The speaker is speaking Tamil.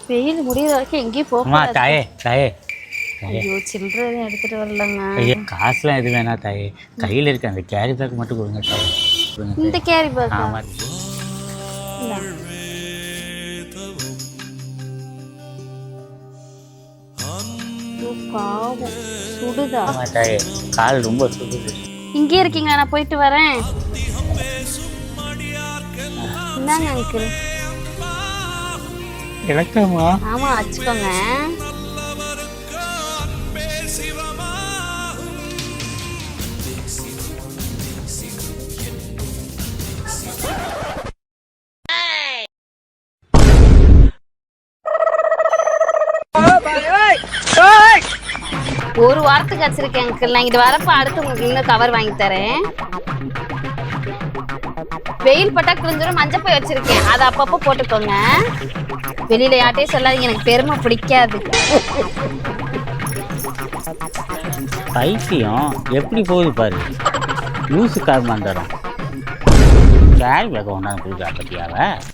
வெயில் முடிகிற வரைக்கும் எங்கேயும் போக தாயே தாயே ஐயோ சில்லறை எடுத்துட்டு வரலங்க. ஐயா காசுலாம் எது வேணா தாயே, கையில் இருக்க அந்த கேரி பேக் மட்டும் கொடுங்க தாயே. இந்த கேரி பேக் ஆமாம் பாவம் சுடுதா? ஆமாம் தாயே, கால் ரொம்ப சுடுது. இங்கே இருக்கீங்களா? நான் போயிட்டு வரேன். இந்தாங்க அங்கிள். எனக்காமா? ஆமா வச்சுக்கோங்க. ஒரு வாரத்துக்கு வச்சிருக்கேன் அங்கிள். நான் இங்கிட்டு வரப்ப அடுத்து உங்களுக்கு இன்னும் கவர் வாங்கி தரேன். வெயில் பட்டா கிழிஞ்சிரும், மஞ்சள் போய் வச்சிருக்கேன், அதை அப்பப்போ போட்டுக்கோங்க. வெளியில யார்ட்டையும் சொல்லாதீங்க, எனக்கு பெருமை பிடிக்காது. பைத்தியம் எப்படி போகுது பாரு, லூசு கார் மண்டரம். கேரி பேக் ஒன்றாந்து கொடுக்குறா பத்தியாவ.